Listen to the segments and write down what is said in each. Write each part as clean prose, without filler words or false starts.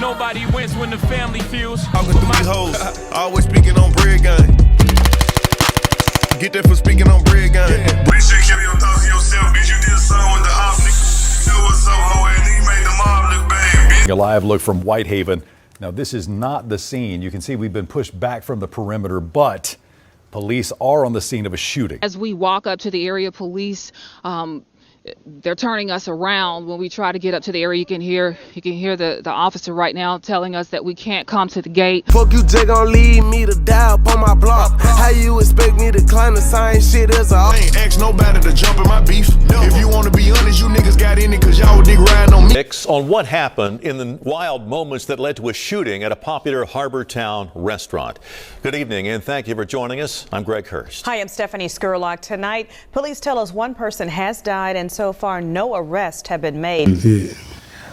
Nobody wins when the family feels. Talking through these hoes, always speaking on bread gun. Get that for speaking on bread gun. Make sure you keep your thoughts to yourself, bitch. You did a song with the Opps, nigga. You know what's up, hoe, and he made the mob look bad, bitch. A live look from Whitehaven. Now, this is not the scene. You can see we've been pushed back from the perimeter, but police are on the scene of a shooting. As we walk up to the area, police, they're turning us around. When we try to get up to the area, you can hear the officer right now telling us that we can't come to the gate. Fuck you, Jay, gon' leave me to die up on my block. How you expect me to climb the same shit as a... I ain't asked nobody to jump in my beef. If you wanna be honest, you niggas got in it cause y'all dig riding on me. On what happened in the wild moments that led to a shooting at a popular Harbor Town restaurant. Good evening and thank you for joining us. I'm Greg Hurst. Hi, I'm Stephanie Skurlock. Tonight, police tell us one person has died and so far no arrests have been made. Yeah.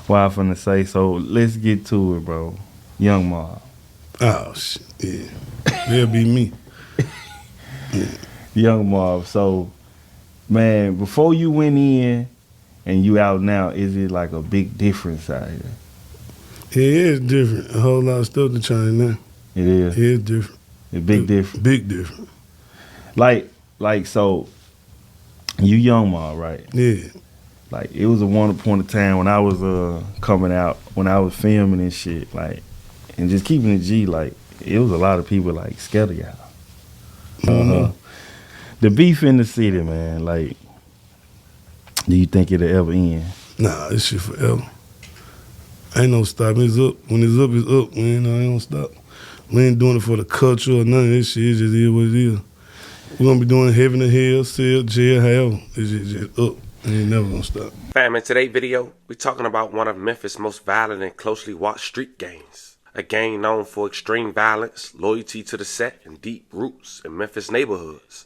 Well, I'm finna say, so let's get to it, bro. Young Mob. Oh, shit, yeah. That'll be me. Yeah. Young Mob. So, man, before you went in and you out now, is it like a big difference out here? Yeah, it's different. A whole lot of stuff to change now. It is? Yeah, it's different. It's big difference? Big difference. Like, so, you Young Mob, right? Yeah. Like, it was a one point of time when I was coming out, when I was filming and shit, like, and just keeping it G, like, it was a lot of people, like, scared of y'all. The beef in the city, man, like, do you think it'll ever end? Nah, this shit forever. Ain't no stopping. It's up. When it's up, it's up. We ain't gonna stop. We ain't doing it for the culture or none of this shit. It just is what it is. We're gonna be doing heaven and hell, cell, jail, hell. It's just up. It ain't never gonna stop. Fam, in today's video, we're talking about one of Memphis' most violent and closely watched street gangs. A gang known for extreme violence, loyalty to the set, and deep roots in Memphis neighborhoods.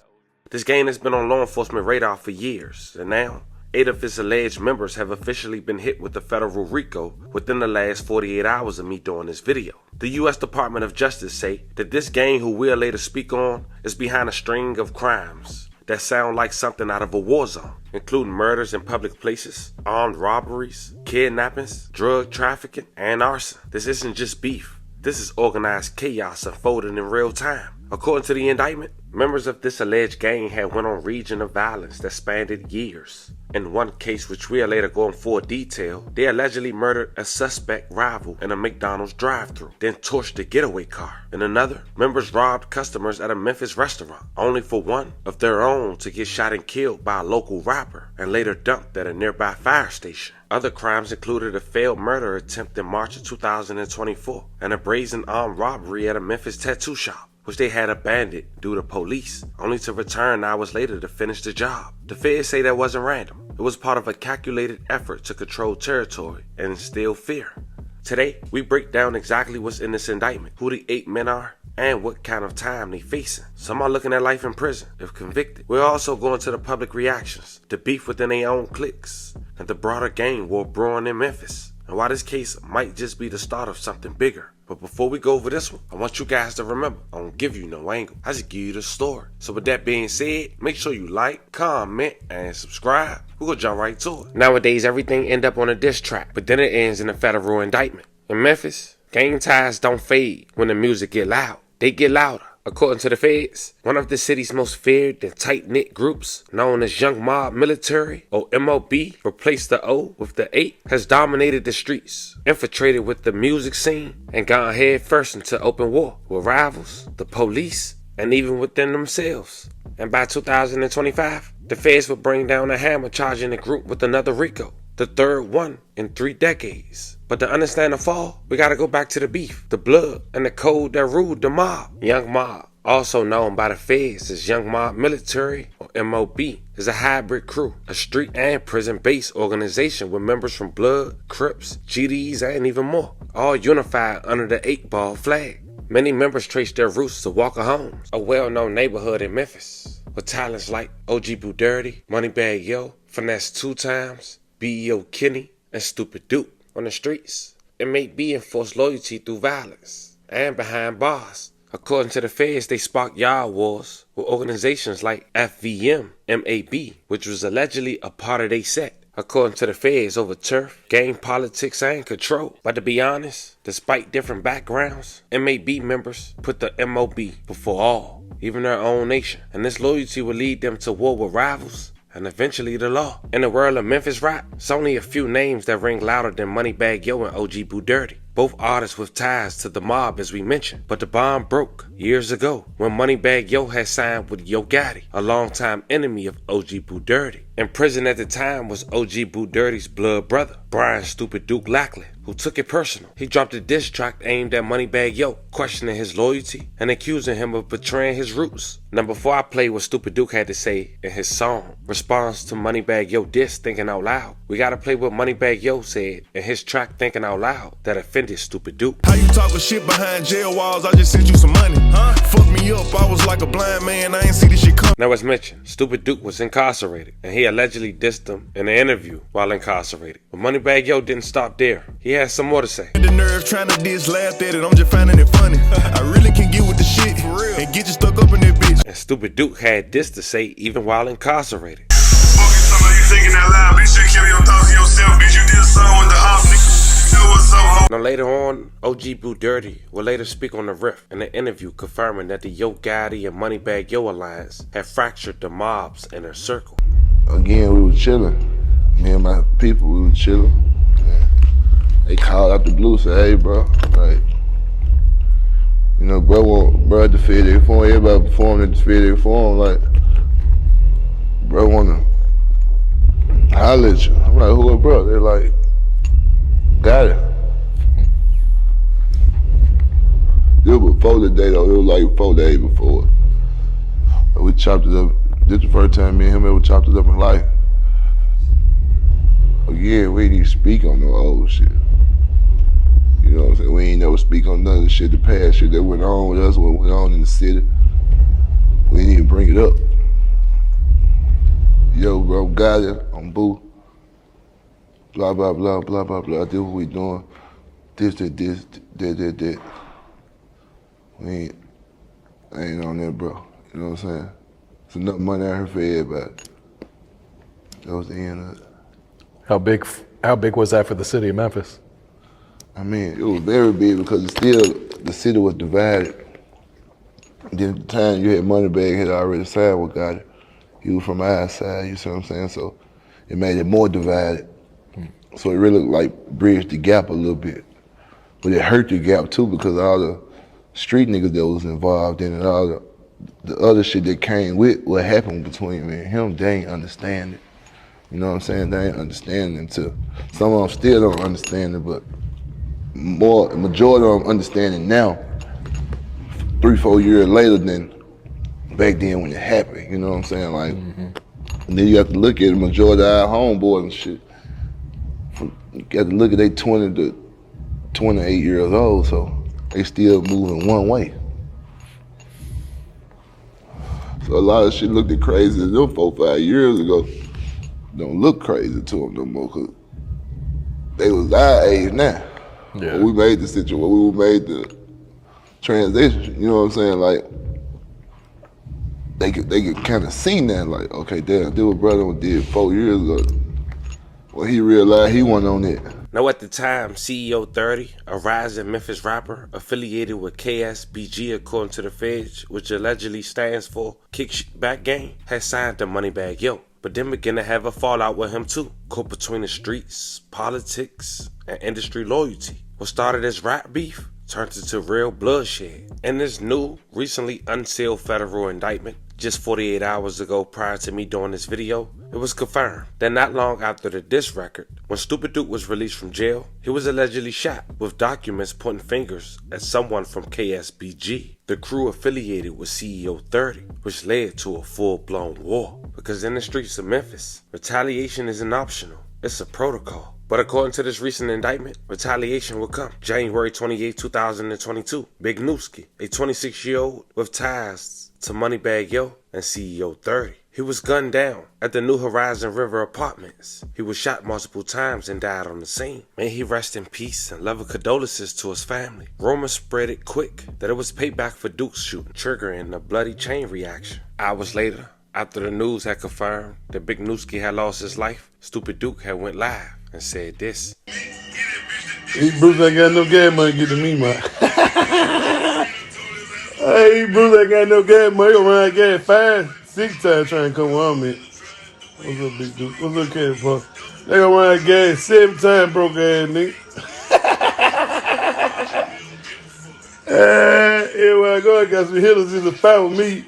This gang has been on law enforcement radar for years, and now 8 of its alleged members have officially been hit with the Federal RICO within the last 48 hours of me doing this video. The U.S. Department of Justice say that this gang, who we'll later speak on, is behind a string of crimes that sound like something out of a war zone, including murders in public places, armed robberies, kidnappings, drug trafficking, and arson. This isn't just beef. This is organized chaos unfolding in real time. According to the indictment, members of this alleged gang had went on region of violence that spanned years. In one case, which we'll later go in full detail, they allegedly murdered a suspect rival in a McDonald's drive-thru, then torched a getaway car. In another, members robbed customers at a Memphis restaurant, only for one of their own to get shot and killed by a local rapper and later dumped at a nearby fire station. Other crimes included a failed murder attempt in March of 2024 and a brazen armed robbery at a Memphis tattoo shop, which they had abandoned due to police, only to return hours later to finish the job. The feds say that wasn't random. It was part of a calculated effort to control territory and instill fear. Today, we break down exactly what's in this indictment, who the 8 men are, and what kind of time they facing. Some are looking at life in prison, if convicted. We're also going to the public reactions, the beef within their own cliques, and the broader gang war brewing in Memphis, and why this case might just be the start of something bigger. But before we go over this one, I want you guys to remember, I don't give you no angle. I just give you the story. So with that being said, make sure you like, comment, and subscribe. We're gonna jump right to it. Nowadays, everything end up on a diss track, but then it ends in a federal indictment. In Memphis, gang ties don't fade when the music get loud. They get louder. According to the feds, one of the city's most feared and tight-knit groups, known as Young Mob Military, or MOB, replaced the O with the 8, has dominated the streets, infiltrated with the music scene, and gone head first into open war with rivals, the police, and even within themselves. And by 2025, the feds would bring down a hammer charging the group with another RICO, the third one in 3 decades. But to understand the fall, we gotta go back to the beef, the blood, and the code that ruled the mob. Young Mob, also known by the feds as Young Mob Military, or MOB, is a hybrid crew, a street and prison-based organization with members from Blood, Crips, GDs, and even more, all unified under the 8-ball flag. Many members trace their roots to Walker Homes, a well-known neighborhood in Memphis, with talents like OG Boo Dirty, Moneybagg Yo, Finesse 2 Times, BEO Kenny, and Stupid Duke. On the streets, it may be enforced loyalty through violence and behind bars. According to the feds, they sparked yard wars with organizations like FVM, MAB, which was allegedly a part of their set. according to the feds, over turf, gang politics, and control. But to be honest, despite different backgrounds, MAB members put the MOB before all, even their own nation. And this loyalty will lead them to war with rivals and eventually the law. In the world of Memphis rap, it's only a few names that ring louder than Moneybagg Yo and OG Boo Dirty. Both artists with ties to the mob as we mentioned, but the bond broke years ago when Moneybagg Yo had signed with Yo Gotti, a longtime enemy of OG Boo Dirty. In prison at the time was OG Boo Dirty's blood brother, Brian Stupid Duke Lachlan, who took it personal. He dropped a diss track aimed at Moneybagg Yo, questioning his loyalty and accusing him of betraying his roots. Now before I play what Stupid Duke had to say in his song, response to Moneybagg Yo diss Thinking Out Loud, we gotta play what Moneybagg Yo said in his track Thinking Out Loud that offended Stupid Duke. How you talking shit behind jail walls? I just sent you some money. Huh? Fuck me up, I was like a blind man, I ain't see this shit coming. Now as mentioned, Stupid Duke was incarcerated, and he allegedly dissed him in an interview while incarcerated. But Moneybagg Yo didn't stop there. He had some more to say. The nerve trying to diss, laughed at it, I'm just finding it funny. I really can get with the shit, for real, and get you stuck up in that bitch. And Stupid Duke had this to say even while incarcerated. You thinking that loud, bitch, you keep your thoughts to yourself, bitch, you did something with the Opps, nigga. You know what's up, ho? Now later on, OG Boo Dirty will later speak on the riff in an interview confirming that the Yo Gotti and Moneybagg Yo alliance had fractured the mob's inner circle. Again, we were chilling. Me and my people, we were chilling. They called out the blue, said, hey, bro, like, you know, bro at the Federal Forum, everybody performing at the Federal Forum, like, bro wanna holler at you. I'm like, who is bro? They're like, got it. It was before the day though, it was like 4 days before. We chopped it up. This the first time me and him ever chopped it up in life. Again, we didn't speak on no old shit. You know what I'm saying? We ain't never speak on none of the shit, the past shit that went on with us, what went on in the city. We didn't even bring it up. Yo, bro, got it, I'm Boo. Blah, blah, blah, blah, blah, blah. This what we doing. This, that. We ain't on that, bro. You know what I'm saying? It's enough money out here for everybody. That was the end of it. How big was that for the city of Memphis? I mean, it was very big because the city was divided. Then at the time you had Moneybagg had already signed with Gotti. He was from our side, you see what I'm saying? So it made it more divided. So it really like bridged the gap a little bit. But it hurt the gap too because all the street niggas that was involved in it, all the other shit that came with what happened between me and him, they ain't understand it. You know what I'm saying? They ain't understanding it too. Some of them still don't understand it, but majority of them understand it now, 3-4 years later than back then when it happened. You know what I'm saying? Like, and then you have to look at the majority of our homeboys and shit. You got to look at they 20 to 28 years old, so they still moving one way. So a lot of shit looked crazy to them 4-5 years ago. Don't look crazy to them no more, cause they was our age now. Yeah. When we made the situation, when we made the transition, you know what I'm saying? Like, they could kind of see that, like, okay, damn, this what brother did 4 years ago. Well, he realized he wasn't on it. Now at the time, CEO 30, a rising Memphis rapper affiliated with KSBG according to the feds, which allegedly stands for Kickback Gang, had signed to Moneybagg Yo, but then began to have a fallout with him too, caught between the streets, politics, and industry loyalty. What started as rap beef turned into real bloodshed. And this new, recently unsealed federal indictment, just 48 hours ago prior to me doing this video, it was confirmed that not long after the diss record, when Stupid Duke was released from jail, he was allegedly shot with documents pointing fingers at someone from KSBG, the crew affiliated with CEO 30, which led to a full-blown war. Because in the streets of Memphis, retaliation isn't optional, it's a protocol. But according to this recent indictment, retaliation will come. January 28, 2022, Big Nuskie, a 26-year-old with ties to Moneybagg Yo and CEO 30. He was gunned down at the New Horizon River Apartments. He was shot multiple times and died on the scene. May he rest in peace and love and condolences to his family. Rumors spread it quick that it was payback for Duke's shooting, triggering a bloody chain reaction. Hours later, After the news had confirmed that Big Nuskie had lost his life, Stupid Duke had went live and said this. Bruce ain't got no gas money to get to me, man. Hey, Bruce ain't got no gas money. He gonna run out of gas 5, 6 times trying to come around me. What's up, Big Duke? What's up, Cat Pop? They gonna run out of gas 7 times, broke ass nigga. Everywhere I go, I got some hitters in the fight with me.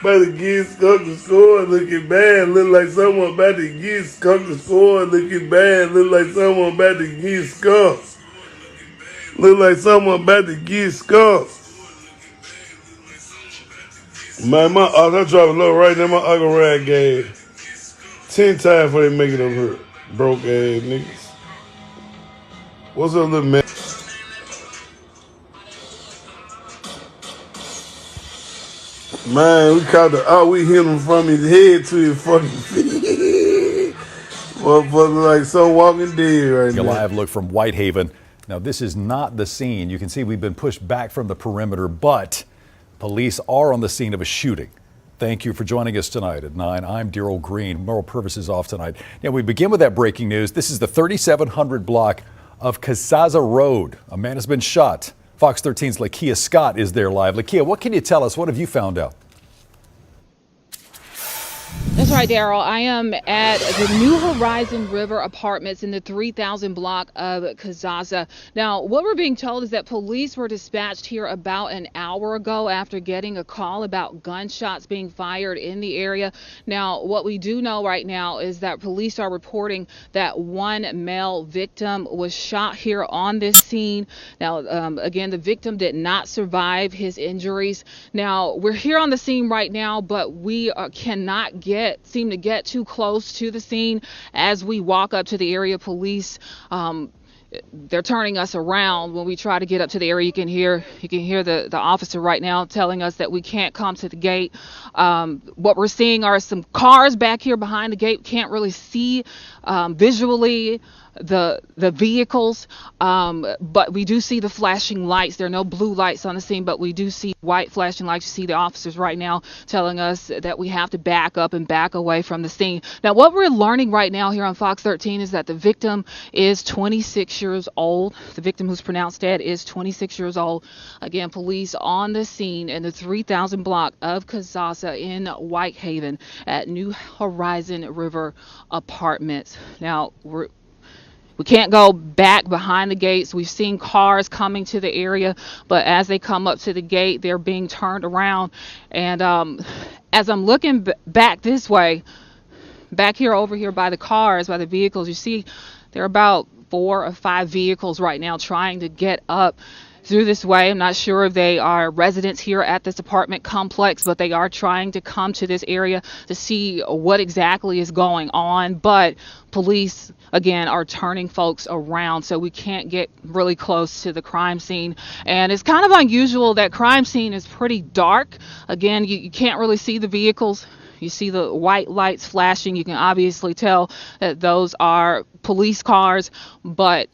About to get skunked to score, looking bad, look like someone about to get skunked to score, looking bad, look like someone about to get skunked. Look like someone about to get skunked. Man, my I drop a low right now, my ugly rag gas 10 times before they make it up here. Broke ass niggas. What's up, little man? Man, we caught we hit him from his head to his fucking feet. Motherfucker like some walking dead right now. A live look from Whitehaven. Now, this is not the scene. You can see we've been pushed back from the perimeter, but police are on the scene of a shooting. Thank you for joining us tonight at 9. I'm Daryl Green. Moral Purpose is off tonight. Now, we begin with that breaking news. This is the 3700 block of Kazaza Road. A man has been shot. Fox 13's Lakia Scott is there live. Lakia, what can you tell us? What have you found out? That's right, Daryl. I am at the New Horizon River Apartments in the 3000 block of Kazaza. Now, what we're being told is that police were dispatched here about an hour ago after getting a call about gunshots being fired in the area. Now, what we do know right now is that police are reporting that one male victim was shot here on this scene. Now, again, the victim did not survive his injuries. Now, we're here on the scene right now, but we cannot seem to get too close to the scene. As we walk up to the area, police they're turning us around when we try to get up to the area. You can hear the officer right now telling us that we can't come to the gate. What we're seeing are some cars back here behind the gate. Can't really see visually the vehicles, but we do see the flashing lights. There are no blue lights on the scene, but we do see white flashing lights. You see the officers right now telling us that we have to back up and back away from the scene. Now, what we're learning right now here on Fox 13 is that the victim is 26 years old. The victim who's pronounced dead is 26 years old. Again, police on the scene in the 3000 block of Kazaza in Whitehaven at New Horizon River Apartments. Now, we can't go back behind the gates. We've seen cars coming to the area, but as they come up to the gate, they're being turned around. And as I'm looking back this way, back here over here by the cars, by the vehicles, you see there are about 4 or 5 vehicles right now trying to get up through this way. I'm not sure if they are residents here at this apartment complex, but they are trying to come to this area to see what exactly is going on. But police, again, are turning folks around, so we can't get really close to the crime scene. And it's kind of unusual. That crime scene is pretty dark. Again, you can't really see the vehicles. You see the white lights flashing. You can obviously tell that those are police cars, but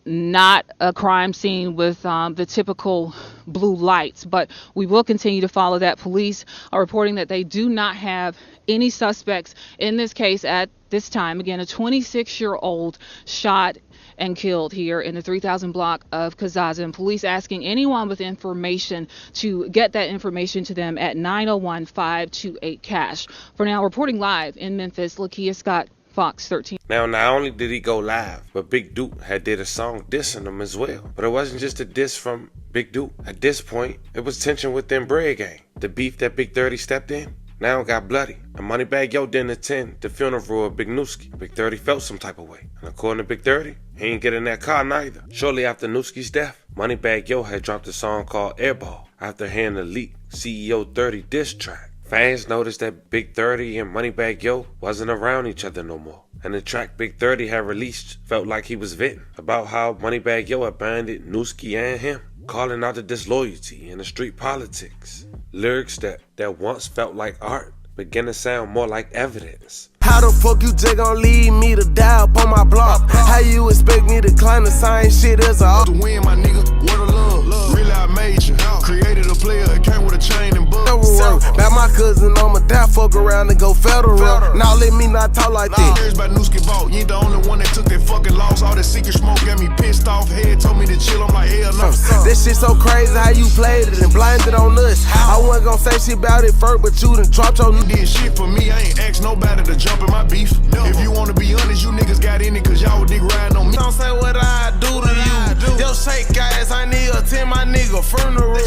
not a crime scene with the typical blue lights. But we will continue to follow that. Police are reporting that they do not have any suspects in this case at this time. Again, a 26-year-old shot and killed here in the 3000 block of Kazaza, and police asking anyone with information to get that information to them at 901-528-CASH. For now, reporting live in Memphis, Lakia Scott, Fox 13. Now, not only did he go live, but Big Duke had did a song dissing him as well. But it wasn't just a diss from Big Duke. At this point, it was tension within Bread Gang. The beef that Big 30 stepped in now got bloody. And Moneybagg Yo didn't attend the funeral of Big Nuskie. Big 30 felt some type of way. And according to Big 30, he ain't get in that car neither. Shortly after Nuskie's death, Moneybagg Yo had dropped a song called Airball after hearing the leaked CEO 30 diss track. Fans noticed that Big 30 and Moneybagg Yo wasn't around each other no more. And the track Big 30 had released felt like he was venting about how Moneybagg Yo abandoned Nuskie and him, calling out the disloyalty and the street politics. Lyrics that once felt like art began to sound more like evidence. How the fuck you just gon' leave me to die up on my block? How you expect me to climb the same shit as a to win, my nigga? What a love. Really, major. Created a player, it came with a chain and book. About my cousin, I'ma die, fuck around and go federal. Now let me not talk like that. Here's by Nuskie bought. You ain't the only one that took that fucking loss. All that secret smoke got me pissed off. Head told me to chill, I'm like, hell no. This shit so crazy how you played it and blinded on us. I wasn't gonna say shit about it first, but you done dropped your You did shit for me, I ain't asked nobody to jump in my beef. If you wanna be honest, you niggas got in it cause y'all dick riding on me. Don't say what I do to you. Yo, shake ass, I need to attend my nigga funeral.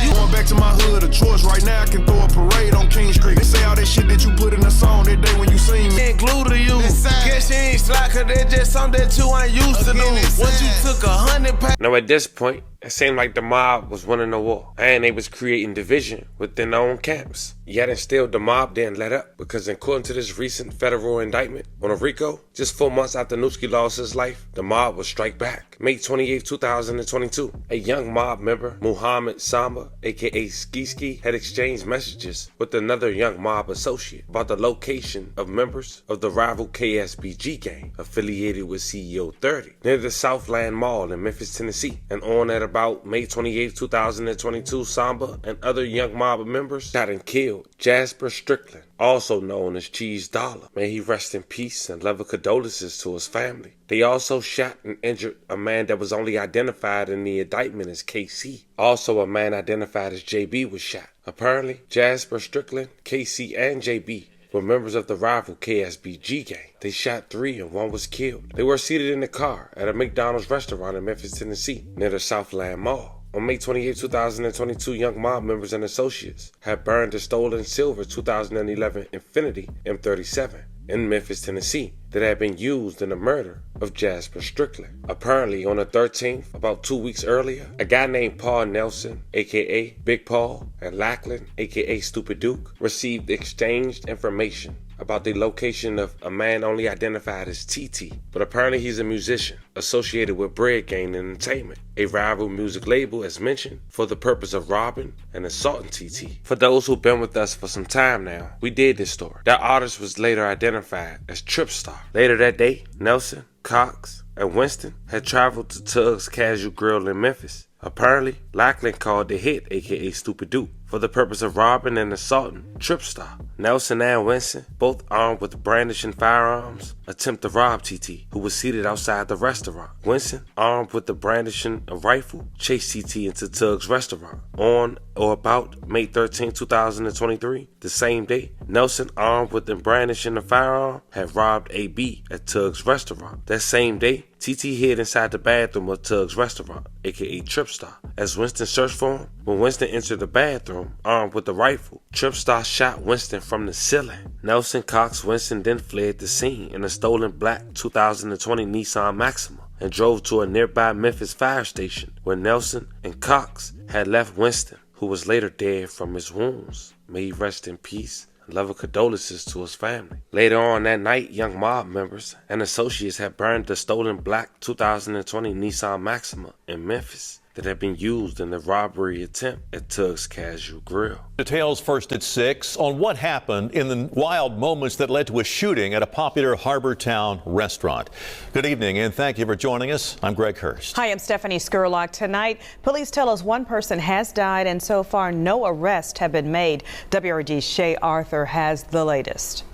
You going back to my hood of choice right now, I can throw a parade on King Street. They say all that shit that you put in the song that day when you sing me. Ain't glued to you. Guess you ain't slack, cause that's just something that you ain't used to do. Once you took 100 pounds. Now at this point, it seemed like the mob was winning the war, and they was creating division within their own camps. Yet and still, the mob didn't let up, because according to this recent federal indictment on a RICO, just 4 months after Nuskie lost his life, the mob would strike back. May 28, 2022, a young mob member, Muhammad Samba, aka Ski, had exchanged messages with another young mob associate about the location of members of the rival KSBG gang affiliated with CEO 30 near the Southland Mall in Memphis, Tennessee. And on at about May 28, 2022, Samba and other young mob members shot and killed Jasper Strickland, also known as Cheese Dollar. May he rest in peace and love and condolences to his family. They also shot and injured a man that was only identified in the indictment as KC. Also, a man identified as JB was shot. Apparently, Jasper Strickland, KC, and JB were members of the rival KSBG gang. They shot 3 and 1 was killed. They were seated in a car at a McDonald's restaurant in Memphis, Tennessee, near the Southland Mall. On May 28, 2022, young mob members and associates had burned a stolen silver 2011 Infiniti M37 in Memphis, Tennessee that had been used in the murder of Jasper Strickland. Apparently, on the 13th, about 2 weeks earlier, a guy named Paul Nelson, aka Big Paul, and Lackland, aka Stupid Duke, received exchanged information about the location of a man only identified as TT, but apparently he's a musician associated with Bread Gang Entertainment, a rival music label as mentioned, for the purpose of robbing and assaulting TT. For those who've been with us for some time now, we did this story. That artist was later identified as Tripstar. Later that day, Nelson, Cox, and Winston had traveled to Tugs Casual Grill in Memphis. Apparently, Lackland called the hit, aka Stupid Duke, for the purpose of robbing and assaulting Tripstar. Nelson and Winston, both armed with brandishing firearms, attempt to rob TT, who was seated outside the restaurant. Winston, armed with the brandishing a rifle, chased TT into Tugs Restaurant. On or about May 13, 2023, the same day, Nelson, armed with the brandishing a firearm, had robbed AB at Tugs Restaurant. That same day, TT hid inside the bathroom of Tugs Restaurant, aka Tripstar. As Winston searched for him, when Winston entered the bathroom, armed with a rifle, Tripstar shot Winston from the ceiling. Nelson, Cox, Winston then fled the scene in a stolen black 2020 Nissan Maxima and drove to a nearby Memphis fire station where Nelson and Cox had left Winston, who was later dead from his wounds. May he rest in peace. Love and condolences to his family. Later on that night, young mob members and associates had burned the stolen black 2020 Nissan Maxima in Memphis that had been used in the robbery attempt at Tugs Casual Grill. Details first at 6 on what happened in the wild moments that led to a shooting at a popular Harbor Town restaurant. Good evening and thank you for joining us. I'm Greg Hurst. Hi, I'm Stephanie Skurlock. Tonight, police tell us one person has died and so far no arrests have been made. WRD's Shay Arthur has the latest.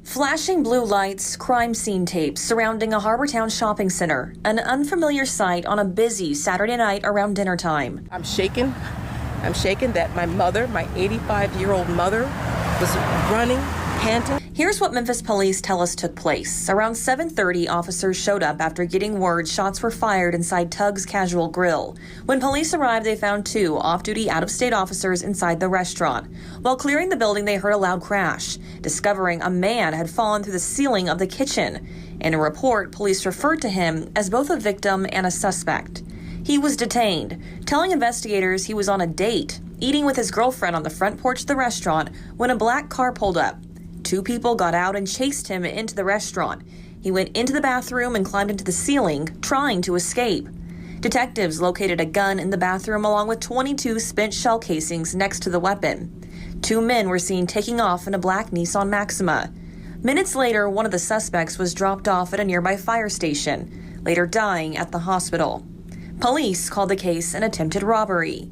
Flashing blue lights, crime scene tapes surrounding a Harbortown shopping center, an unfamiliar sight on a busy Saturday night around dinner time. I'm shaken. I'm shaken that my mother, my 85-year-old mother, was running, panting. Here's what Memphis police tell us took place. Around 7:30, officers showed up after getting word shots were fired inside Tugs Casual Grill. When police arrived, they found 2 off-duty out-of-state officers inside the restaurant. While clearing the building, they heard a loud crash, discovering a man had fallen through the ceiling of the kitchen. In a report, police referred to him as both a victim and a suspect. He was detained, telling investigators he was on a date, eating with his girlfriend on the front porch of the restaurant when a black car pulled up. 2 people got out and chased him into the restaurant. He went into the bathroom and climbed into the ceiling, trying to escape. Detectives located a gun in the bathroom along with 22 spent shell casings next to the weapon. 2 men were seen taking off in a black Nissan Maxima. Minutes later, one of the suspects was dropped off at a nearby fire station, later dying at the hospital. Police called the case an attempted robbery.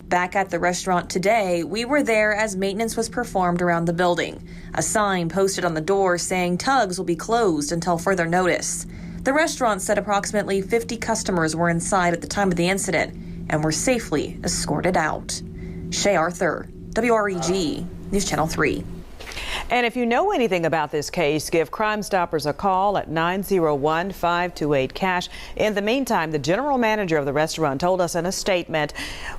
Back at the restaurant today, we were there as maintenance was performed around the building. A sign posted on the door saying Tugs will be closed until further notice. The restaurant said approximately 50 customers were inside at the time of the incident and were safely escorted out. Shay Arthur, WREG, News Channel 3. And if you know anything about this case, give Crime Stoppers a call at 901-528-CASH. In the meantime, the general manager of the restaurant told us in a statement,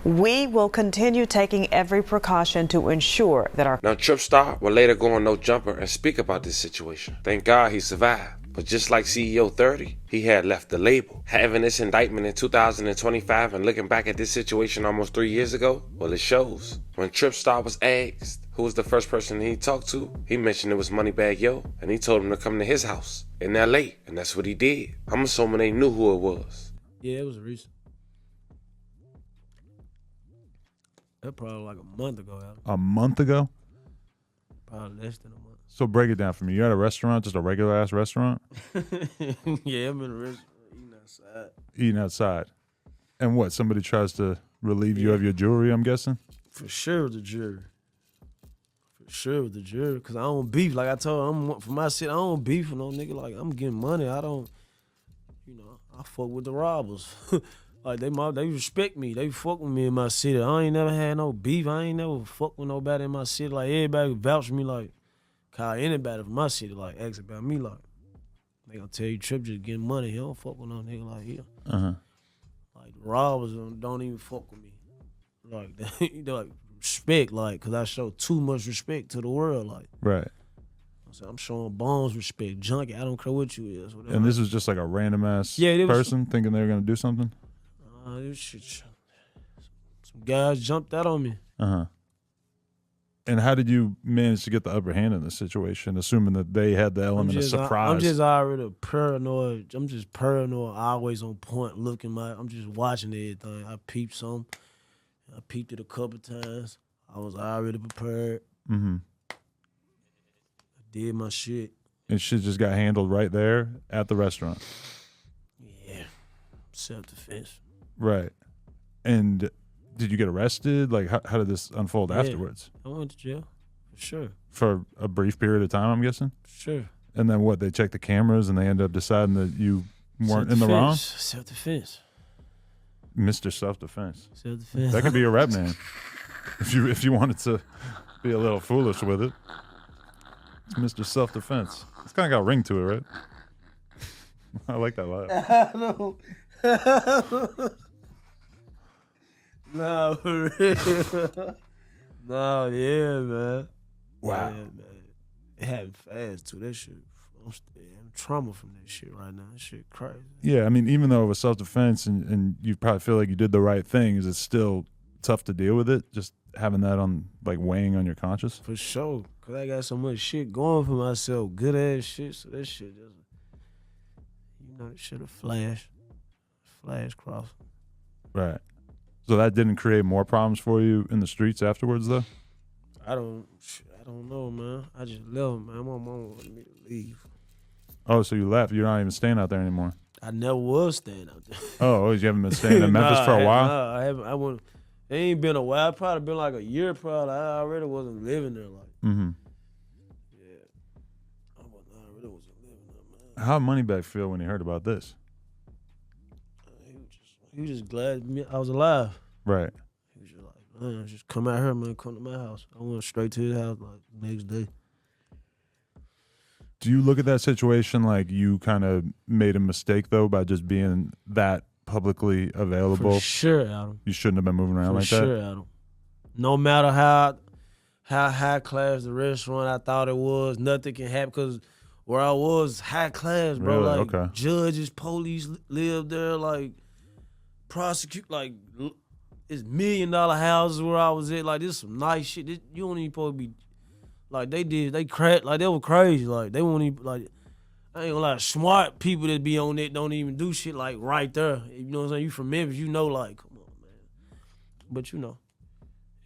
we will continue taking every precaution to ensure that our... Now, Trip Star will later go on No Jumper and speak about this situation. Thank God he survived. But just like CEO 30, he had left the label. Having this indictment in 2025 and looking back at this situation almost 3 years ago, well, it shows. When Trip Star was asked who was the first person he talked to, he mentioned it was Moneybagg Yo, and he told him to come to his house in LA, and that's what he did. I'm assuming they knew who it was. Yeah, it was recent. That probably like a month ago, Adam. A month ago? Probably less than a month. So break it down for me. You're at a restaurant, just a regular ass restaurant? Yeah, I'm in a restaurant eating outside. Eating outside. And what, somebody tries to relieve you of your jewelry, I'm guessing? For sure with the jury. For sure with the jury. Because I don't beef. Like I told him, for my shit, I don't beef with no nigga. Like, I'm getting money. I don't, I fuck with the robbers. Like, they respect me. They fuck with me in my city. I ain't never had no beef. I ain't never fuck with nobody in my city. Like, everybody vouch for me, like, call anybody from my city, like, ask about me, like, they gonna tell you Trip just getting money. He don't fuck with no nigga like him. Like, the robbers don't even fuck with me. Like, they like, respect, like, because I show too much respect to the world, like. Right. So I'm showing Bones respect, junkie. I don't care what you is. Whatever. And this was just like a random ass person thinking they were gonna do something? This shit, some guys jumped out on me. And how did you manage to get the upper hand in this situation, assuming that they had the element of surprise? I'm just already paranoid. I'm just paranoid, always on point, looking. I'm just watching everything. I peeped some. I peeped it a couple times. I was already prepared. I did my shit. And shit just got handled right there at the restaurant? Yeah. Self-defense. Right. And did you get arrested? Like, how did this unfold afterwards? I went to jail, for sure. For a brief period of time, I'm guessing? Sure. And then what, they checked the cameras and they ended up deciding that you weren't in the wrong? Self-defense. Mr. Self-Defense. Self-defense. That could be your rap name. If you wanted to be a little foolish with it. It's Mr. Self-Defense. It's kind of got a ring to it, right? I like that laugh. I know. No, for real. No, yeah, man. Wow. Yeah, man. It happened fast, too. That shit, I'm trauma from that shit right now. That shit crazy. Yeah, I mean, even though it was self-defense and you probably feel like you did the right thing, is it still tough to deal with it? Just having that on, like, weighing on your conscience? For sure. Because I got so much shit going for myself. Good-ass shit. So that shit just, it should have flashed cross. Right. So that didn't create more problems for you in the streets afterwards, though? I don't know, man. I just left, man. My mom wanted me to leave. Oh, so you left. You're not even staying out there anymore. I never was staying out there. Oh, you haven't been staying in Memphis for a while? Nah, I haven't. It ain't been a while. Probably been like a year, probably. I already wasn't living there, like. Yeah. I really wasn't living there, man. How'd Moneybagg feel when he heard about this? He was just glad I was alive. Right. He was just like, man, just come out here, man, come to my house. I went straight to his house, like, the next day. Do you look at that situation like you kind of made a mistake, though, by just being that publicly available? For sure, Adam. You shouldn't have been moving around like that? For sure, Adam. No matter how high class the restaurant I thought it was, nothing can happen because where I was, high class, bro. Really? Like, okay. Judges, police lived there, like, prosecute, like, it's $1 million houses where I was at. Like, this some nice shit. You don't even supposed to be, like, they were crazy. Like, they won't even, like, I ain't gonna lie, smart people that be on it don't even do shit, like, right there. You know what I'm saying? You from Memphis, you know, like, come on, man. But,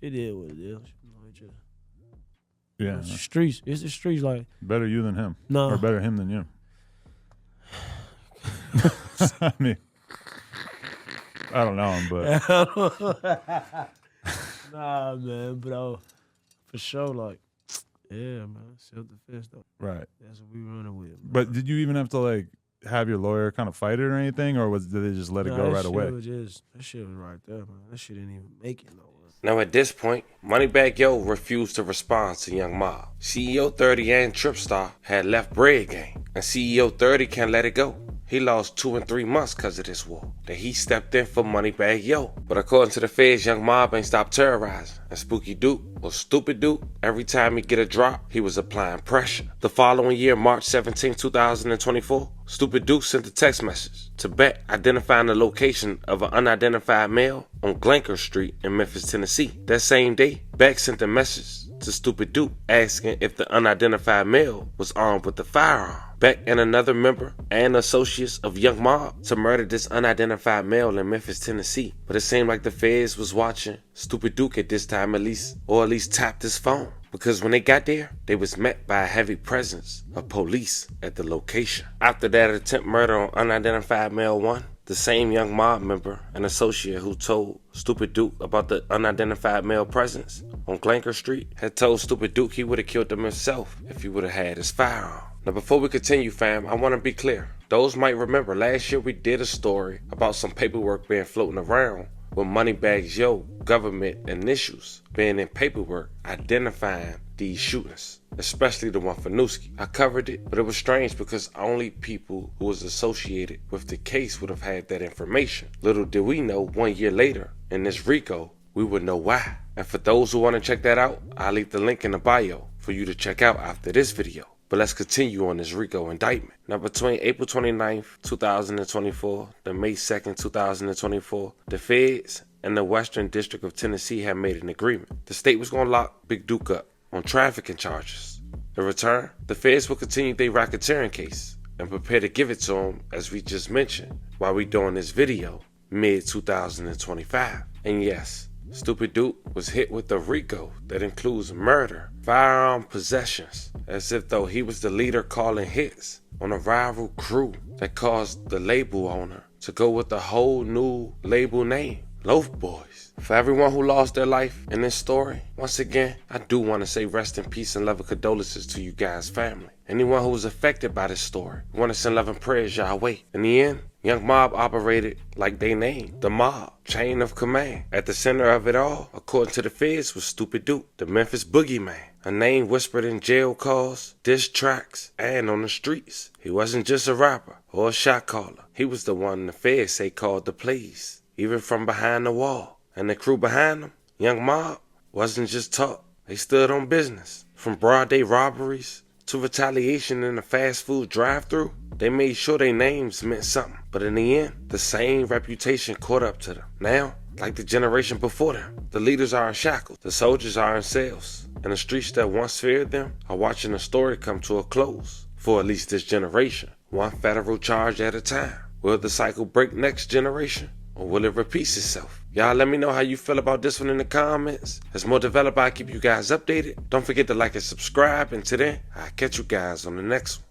it is what it is. Yeah. It's the streets. It's the streets, like. Better you than him. No. Or better him than you. I mean. I don't know him, but nah, man. But for sure, like, yeah, man, self-defense though. Right. That's what we running with. Man. But did you even have to like have your lawyer kind of fight it or anything, or did they just let it go right away? That shit was right there, man. That shit didn't even make it nowhere. Now at this point, Moneybagg Yo refused to respond to Young Mob. CEO 30 and Tripstar had left Bread Gang, and CEO 30 can't let it go. He lost 2 and 3 months because of this war. Then he stepped in for Moneybagg Yo. But according to the feds, Young Mob ain't stopped terrorizing. And Spooky Duke, or Stupid Duke, every time he get a drop, he was applying pressure. The following year, March 17, 2024, Stupid Duke sent a text message to Beck identifying the location of an unidentified male on Glenker Street in Memphis, Tennessee. That same day, Beck sent a message to Stupid Duke asking if the unidentified male was armed with a firearm. Beck and another member and associates of Young Mob to murder this unidentified male in Memphis, Tennessee. But it seemed like the feds was watching Stupid Duke at this time at least tapped his phone. Because when they got there, they was met by a heavy presence of police at the location. After that attempt murder on unidentified male 1, the same Young Mob member and associate who told Stupid Duke about the unidentified male presence on Glenker Street had told Stupid Duke he would have killed him himself if he would have had his firearm. Now before we continue, fam, I want to be clear. Those might remember last year we did a story about some paperwork being floating around with Moneybagg Yo government initials being in paperwork identifying these shootings, especially the one for Nuskie. I covered it, but it was strange because only people who was associated with the case would have had that information. Little did we know 1 year later in this RICO, we would know why. And for those who want to check that out, I'll leave the link in the bio for you to check out after this video. But let's continue on this RICO indictment. Now, between April 29th, 2024 to May 2nd, 2024, the feds and the Western District of Tennessee had made an agreement. The state was going to lock Big Duke up on trafficking charges. In return, the feds will continue their racketeering case and prepare to give it to him, as we just mentioned, while we doing this video, mid-2025. And yes, Stupid Duke was hit with a RICO that includes murder, firearm possessions, as if though he was the leader calling hits on a rival crew that caused the label owner to go with a whole new label name, Loaf Boys. For everyone who lost their life in this story, once again, I do want to say rest in peace and love and condolences to you guys' family. Anyone who was affected by this story, we want to send love and prayers your way. In the end, Young Mob operated like they named, the mob, chain of command. At the center of it all, according to the feds, was Stupid Duke, the Memphis Boogeyman, a name whispered in jail calls, diss tracks, and on the streets. He wasn't just a rapper or a shot caller. He was the one the feds say called the plays, even from behind the wall. And the crew behind him, Young Mob, wasn't just talk. They stood on business. From broad day robberies to retaliation in a fast food drive-thru, they made sure their names meant something. But in the end, the same reputation caught up to them. Now, like the generation before them, the leaders are in shackles, the soldiers are in cells, and the streets that once feared them are watching the story come to a close. For at least this generation, one federal charge at a time. Will the cycle break next generation, or will it repeat itself? Y'all let me know how you feel about this one in the comments. As more develop, I'll keep you guys updated. Don't forget to like and subscribe. And till then, I'll catch you guys on the next one.